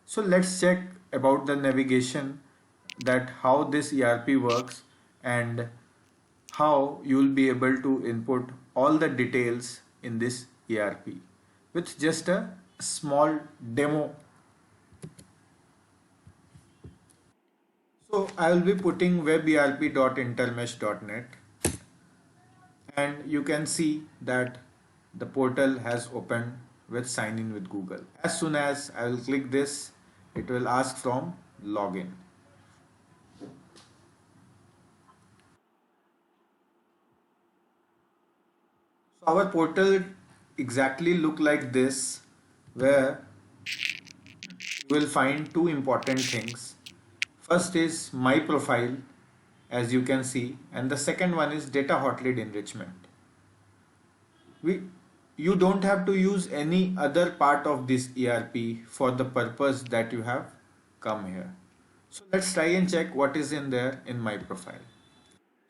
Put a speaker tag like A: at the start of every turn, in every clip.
A: So let's check about the navigation, that how this ERP works and how you will be able to input all the details in this ERP with just a small demo. So I will be putting weberp.intermesh.net, and you can see that the portal has opened with sign in with Google. As soon as I will click this, it will ask from login. So our portal exactly look like this, where you will find two important things. First is my profile, as you can see, and the second one is data hot lead enrichment. We You don't have to use any other part of this ERP for the purpose that you have come here. So let's try and check what is in there in my profile.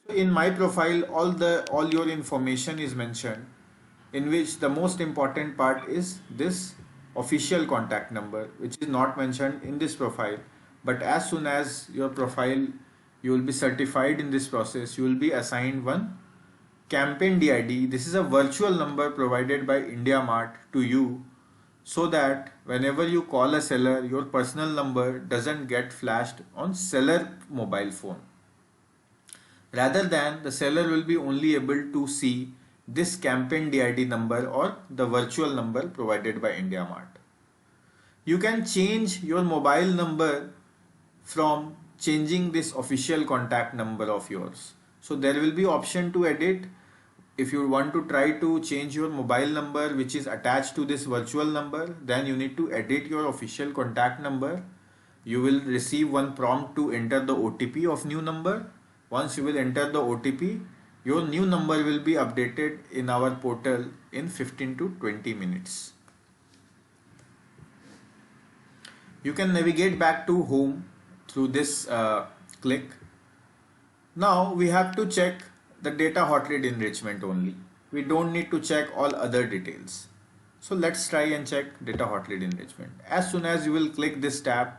A: So in my profile, all your information is mentioned, in which the most important part is this official contact number, which is not mentioned in this profile. But as soon as your profile, you will be certified in this process, you will be assigned one campaign DID. This is a virtual number provided by IndiaMart to you, so that whenever you call a seller, your personal number doesn't get flashed on seller mobile phone. Rather than the seller will be only able to see this campaign DID number or the virtual number provided by IndiaMart. You can change your mobile number from changing this official contact number of yours. So there will be option to edit. If you want to try to change your mobile number which is attached to this virtual number, then you need to edit your official contact number. You will receive one prompt to enter the OTP of new number. Once you will enter the OTP, your new number will be updated in our portal in 15 to 20 minutes. You can navigate back to home through this click. Now we have to check the data hot lead enrichment only. We don't need to check all other details. So let's try and check data hot lead enrichment. As soon as you will click this tab,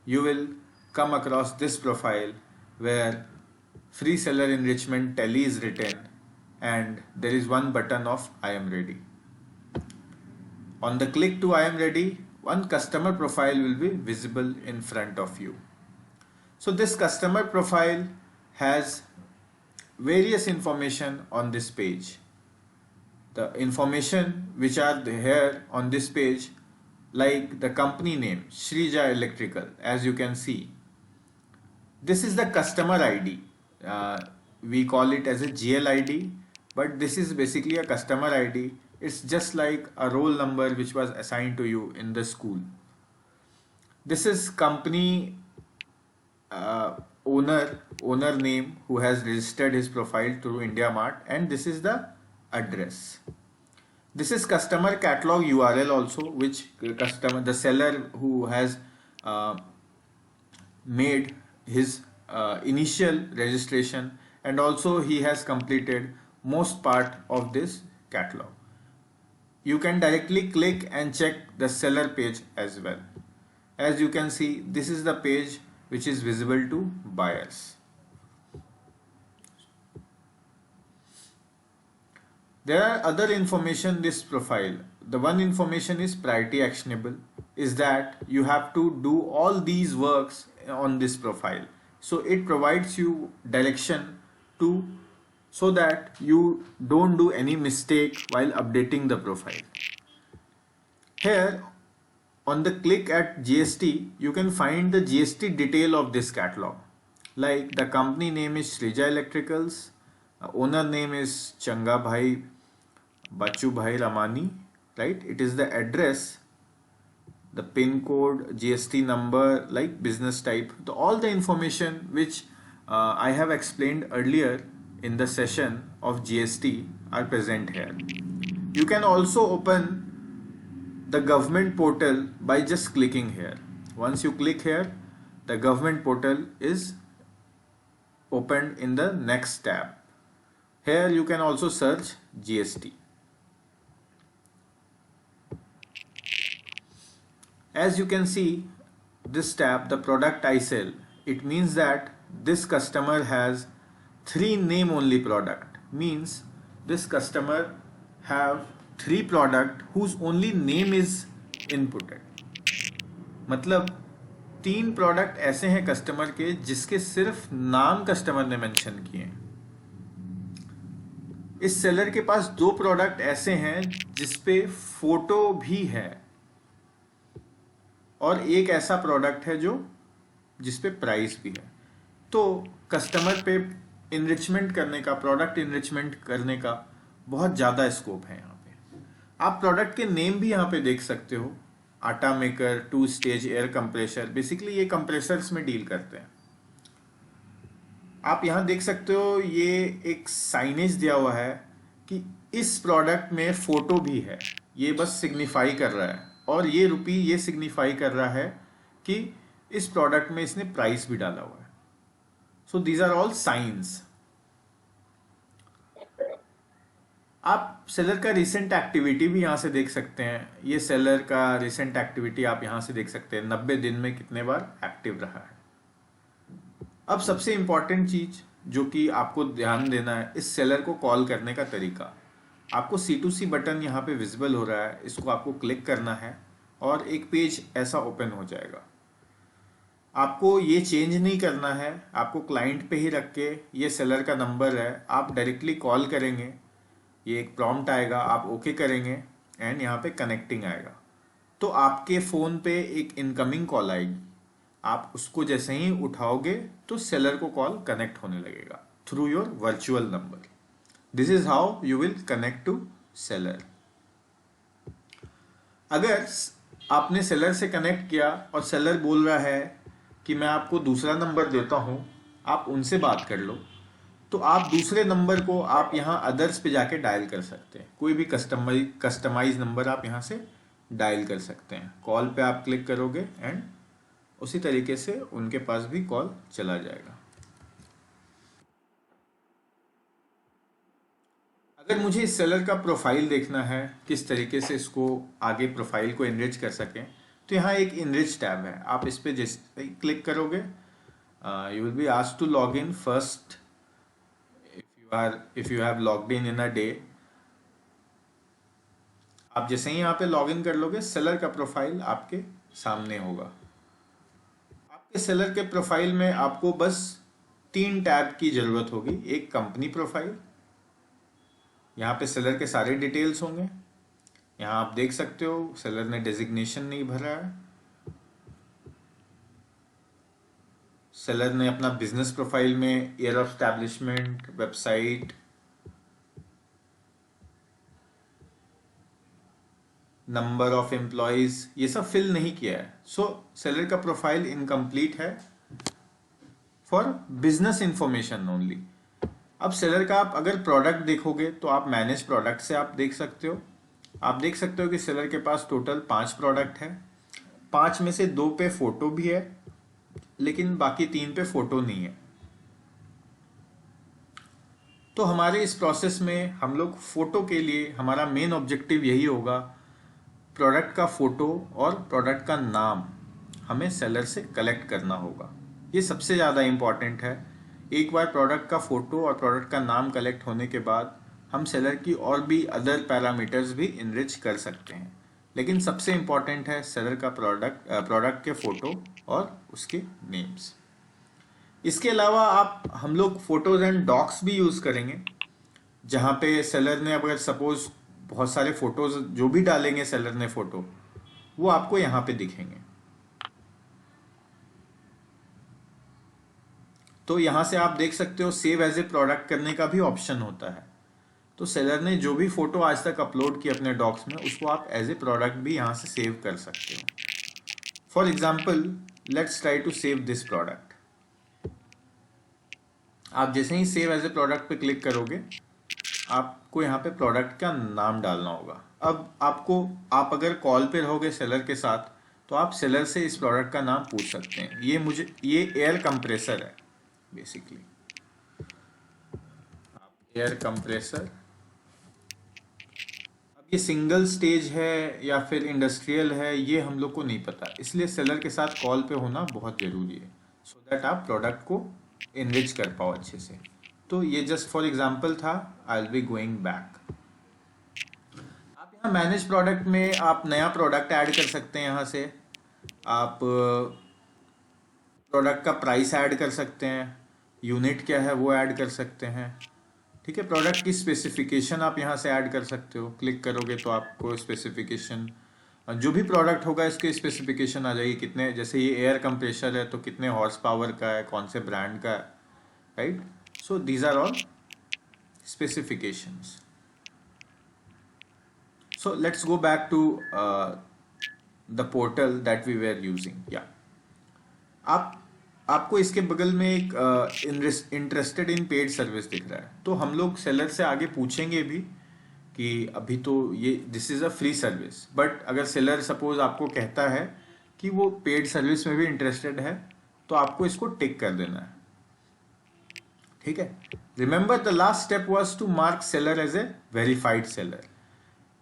A: you will come across this profile where free seller enrichment tally is written, and there is one button of I am ready. On the click to I am ready, one customer profile will be visible in front of you. So this customer profile has various information on this page. The information which are here on this page, like the company name Shrija Electrical, as you can see, this is the customer ID. We call it as a GL ID, but this is basically a customer ID. It's just like a roll number which was assigned to you in the school. This is company uh, owner name who has registered his profile through IndiaMart, and this is the address. This is customer catalog URL also, which the seller who has uh, made his initial registration, and also he has completed most part of this catalog. You can directly click and check the seller page as well. As you can see, this is the page which is visible to buyers. There are other information in this profile. The one information is priority actionable, is that you have to do all these works on this profile. So it provides you direction to, so that you don't do any mistake while updating the profile. Here on the click at GST, you can find the GST detail of this catalog. Like the company name is Shrija Electricals, owner name is Changa Bhai Bachu Bhai Ramani, right? It is the address, the pin code, GST number, like business type, all the information which I have explained earlier in the session of GST are present here. You can also open the government portal by just clicking here. Once you click here, the government portal is opened in the next tab. Here you can also search GST. As you can see, this tab, the product I sell, it means that this customer has 3 name only product. Means this customer have 3 product whose only name is inputted. मतलब 3 product ऐसे हैं customer के जिसके सिर्फ नाम customer ने mention किए हैं। इस सेलर के पास 2 प्रोडक्ट ऐसे हैं जिसपे फोटो भी है, और एक ऐसा प्रोडक्ट है जो जिसपे प्राइस भी है। तो कस्टमर पे इनरिचमेंट करने का, प्रोडक्ट इनरिचमेंट करने का बहुत ज़्यादा स्कोप है यहाँ पे। आप प्रोडक्ट के नेम भी यहाँ पे देख सकते हो, आटा maker, 2 stage air compressor, basically ये कंप्रेसर्स में डील करते हैं। आप यहाँ देख सकते हो ये एक साइनेज दिया हुआ है कि इस प्रोडक्ट में फोटो भी है, ये बस सिग्निफाई कर रहा है, और ये रुपी ये सिग्निफाई कर रहा है कि इस प्रोडक्ट में इसने प्राइस भी डाला हुआ है। So these are all science. आप सेलर का रिसेंट एक्टिविटी भी यहाँ से देख सकते हैं। ये सेलर का रिसेंट एक्टिविटी आप यहाँ से देख सकते हैं, 90 दिन में कितने बार एक्टिव रहा है। अब सबसे इंपॉर्टेंट चीज जो कि आपको ध्यान देना है, इस सेलर को कॉल करने का तरीका। आपको C2C बटन यहाँ पे विजिबल हो रहा है, इसको आपको क्लिक करना है और एक पेज ऐसा ओपन हो जाएगा। आपको ये चेंज नहीं करना है, आपको क्लाइंट पे ही रख के, ये सेलर का नंबर है, आप डायरेक्टली कॉल करेंगे, ये एक प्रॉम्प्ट आएगा, आप ओके करेंगे एंड यहाँ पे कनेक्टिंग आएगा। तो आपके फ़ोन पे एक इनकमिंग कॉल आएगी, आप उसको जैसे ही उठाओगे तो सेलर को कॉल कनेक्ट होने लगेगा through your virtual number. This is how you will connect to seller. अगर आपने सेलर से कनेक्ट किया और सेलर बोल रहा है कि मैं आपको दूसरा नंबर देता हूं, आप उनसे बात कर लो, तो आप दूसरे नंबर को आप यहां अदर्स पे जाके डायल कर सकते हैं। कोई भी कस्टमाइज नंबर आप यहां से डायल कर सकते हैं। कॉल पे आप क्लिक करोगे एंड उसी तरीके से उनके पास भी कॉल चला जाएगा। अगर मुझे इस सेलर का प्रोफाइल देखना है, किस तरीके से इसको आगे प्रोफाइल को इनरिच कर सकें, तो यहाँ एक इनरिच टैब है, आप इस पर जैसे क्लिक करोगे you will be asked to log in first if you have logged in a day. आप जैसे ही यहाँ पे लॉग इन कर लोगे, सेलर का प्रोफाइल आपके सामने होगा। आपके सेलर के प्रोफाइल में आपको बस 3 टैब की जरूरत होगी। एक कंपनी प्रोफाइल, यहाँ पे सेलर के सारे डिटेल्स होंगे। यहाँ आप देख सकते हो सेलर ने डेजिग्नेशन नहीं भरा है, सेलर ने अपना बिजनेस प्रोफाइल में year of establishment, website, number of employees, ये सब फिल नहीं किया है। सो सेलर का प्रोफाइल इनकम्प्लीट है फॉर बिजनेस इंफॉर्मेशन ओनली। अब सेलर का आप अगर प्रोडक्ट देखोगे तो आप मैनेज प्रोडक्ट से आप देख सकते हो। आप देख सकते हो कि सेलर के पास टोटल 5 प्रोडक्ट है। 5 में से 2 पे फोटो भी है, लेकिन बाकी 3 पे फोटो नहीं है। तो हमारे इस प्रोसेस में हम लोग फोटो के लिए हमारा मेन ऑब्जेक्टिव यही होगा, प्रोडक्ट का फोटो और प्रोडक्ट का नाम हमें सेलर से कलेक्ट करना होगा। ये सबसे ज़्यादा इम्पॉर्टेंट है। एक बार प्रोडक्ट का फोटो और प्रोडक्ट का नाम कलेक्ट होने के बाद हम सेलर की और भी अदर पैरामीटर्स भी इनरिच कर सकते हैं, लेकिन सबसे इम्पॉर्टेंट है सेलर का प्रोडक्ट के फोटो और उसके नेम्स। इसके अलावा हम लोग फोटोज एंड डॉक्स भी यूज़ करेंगे, जहाँ पे सेलर ने अगर सपोज बहुत सारे फोटोज जो भी डालेंगे सेलर ने फोटो, वो आपको यहाँ पे दिखेंगे। तो यहाँ से आप देख सकते हो सेव एज ए प्रोडक्ट करने का भी ऑप्शन होता है। तो सेलर ने जो भी फोटो आज तक अपलोड की अपने डॉक्स में, उसको आप एज ए प्रोडक्ट भी यहाँ से सेव कर सकते हो। For example let's try to save this product. आप जैसे ही सेव एज ए प्रोडक्ट पे क्लिक करोगे, आपको यहाँ पे प्रोडक्ट का नाम डालना होगा। अब आप अगर कॉल पे रहोगे सेलर के साथ, तो आप सेलर से इस प्रोडक्ट का नाम पूछ सकते हैं। ये एयर कंप्रेसर है बेसिकली, एयर कंप्रेसर। अब ये सिंगल स्टेज है या फिर इंडस्ट्रियल है, ये हम लोग को नहीं पता, इसलिए सेलर के साथ कॉल पे होना बहुत ज़रूरी है, सो दैट आप प्रोडक्ट को इनरिच कर पाओ अच्छे से। तो ये जस्ट फॉर एग्जांपल था। I will be going back. आप यहाँ मैनेज प्रोडक्ट में आप नया प्रोडक्ट ऐड कर सकते हैं। यहाँ से आप प्रोडक्ट का प्राइस ऐड कर सकते हैं, यूनिट क्या है वो ऐड कर सकते हैं। ठीक है, प्रोडक्ट की स्पेसिफिकेशन आप यहाँ से ऐड कर सकते हो। क्लिक करोगे तो आपको स्पेसिफिकेशन, जो भी प्रोडक्ट होगा इसकी स्पेसिफिकेशन आ जाएगी। कितने, जैसे ये एयर कंप्रेशर है तो कितने हॉर्स पावर का है, कौन से ब्रांड का है, right. So these are all specifications. So let's go back to the portal that we were using. या आपको इसके बगल में एक इंटरेस्टेड इन पेड सर्विस दिख रहा है, तो हम लोग सेलर से आगे पूछेंगे भी कि अभी तो ये this is a free service, but अगर सेलर सपोज आपको कहता है कि वो पेड सर्विस में भी इंटरेस्टेड है, तो आपको इसको टिक कर देना है। ठीक है, remember the last step was to mark seller as a verified seller.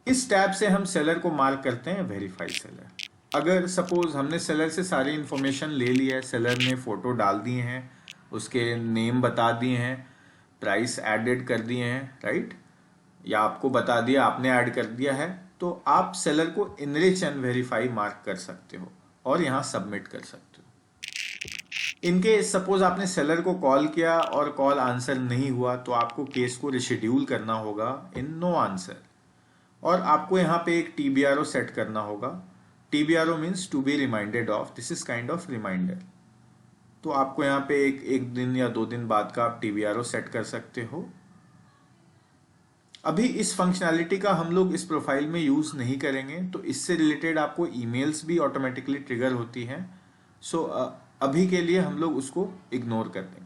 A: इस टैब से हम सेलर को मार्क करते हैं वेरीफाइड सेलर। अगर सपोज हमने सेलर से सारी इन्फॉर्मेशन ले ली है, सेलर ने फ़ोटो डाल दिए हैं, उसके नेम बता दिए हैं, प्राइस एडेड कर दिए हैं, राइट, या आपको बता दिया, आपने ऐड कर दिया है, तो आप सेलर को इनरिच एंड वेरीफाई मार्क कर सकते हो और यहाँ सबमिट कर सकते हो। इनके सपोज आपने सेलर को कॉल किया और कॉल आंसर नहीं हुआ, तो आपको केस को रिशेड्यूल करना होगा इन नो आंसर, और आपको यहाँ पे एक TBRO सेट करना होगा। TBRO means to be reminded of, this is kind of reminder. तो आपको यहाँ पे एक दिन या 2 दिन बाद का आप TBRO सेट कर सकते हो। अभी इस फंक्शनैलिटी का हम लोग इस प्रोफाइल में यूज़ नहीं करेंगे, तो इससे रिलेटेड आपको ईमेल्स भी ऑटोमेटिकली ट्रिगर होती हैं। सो अभी के लिए हम लोग उसको इग्नोर कर देंगे।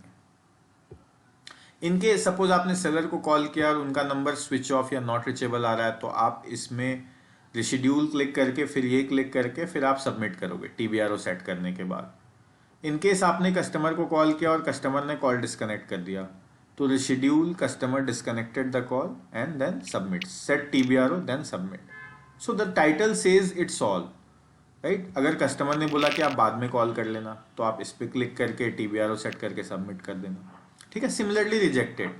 A: इनके सपोज आपने सेलर को कॉल किया और उनका नंबर स्विच ऑफ या नॉट रिचेबल आ रहा है, तो आप इसमें रिशेड्यूल क्लिक करके फिर ये क्लिक करके फिर आप सबमिट करोगे TBRO सेट करने के बाद। इनकेस आपने कस्टमर को कॉल किया और कस्टमर ने कॉल डिस्कनेक्ट कर दिया, तो reschedule customer disconnected the call and then submit, set TBRO then submit. So the title says it's all, right. अगर कस्टमर ने बोला कि आप बाद में कॉल कर लेना, तो आप इस पर क्लिक करके TBRO सेट करके सबमिट कर देना। ठीक है, सिमिलरली रिजेक्टेड,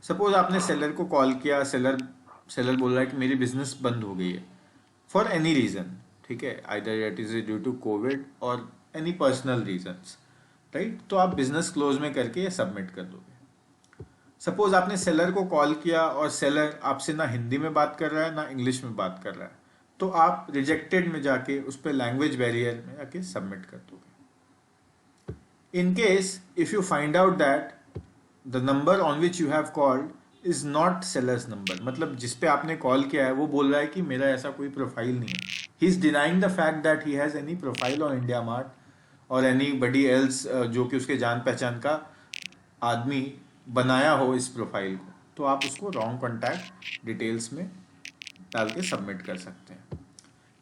A: सपोज आपने सेलर को कॉल किया, सेलर बोल रहा है कि मेरी बिजनेस बंद हो गई है फॉर एनी रीज़न, ठीक है, either it is due to covid और एनी पर्सनल रीजंस, राइट, तो आप बिजनेस क्लोज में करके ये सबमिट कर दोगे। सपोज आपने सेलर को कॉल किया और सेलर आपसे ना हिंदी में बात कर रहा है ना इंग्लिश में बात कर रहा है, तो आप रिजेक्टेड में जाके उस पर लैंग्वेज बैरियर में जाके सबमिट कर दोगे। In case if you find out that the number on which you have called is not sellers number, मतलब जिस पे आपने कॉल किया है वो बोल रहा है कि मेरा ऐसा कोई प्रोफाइल नहीं है, he is denying the fact that he has any profile on India mart और एनी बडी एल्स जो कि उसके जान पहचान का आदमी बनाया हो इस प्रोफाइल को, तो आप उसको रॉन्ग कॉन्टैक्ट डिटेल्स में डाल के सबमिट कर सकते हैं।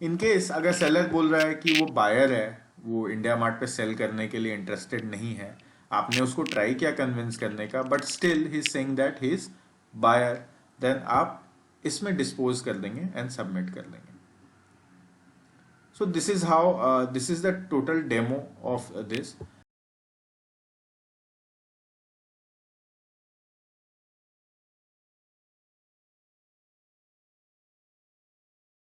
A: इनकेस अगर सेलर बोल रहा है कि वो बायर है, वो इंडिया मार्ट पे सेल करने के लिए इंटरेस्टेड नहीं है, आपने उसको ट्राई किया कन्विंस करने का, but still he is saying that he is buyer, then आप इसमें डिस्पोज कर देंगे एंड सबमिट कर देंगे। So this is how this is the total demo of this.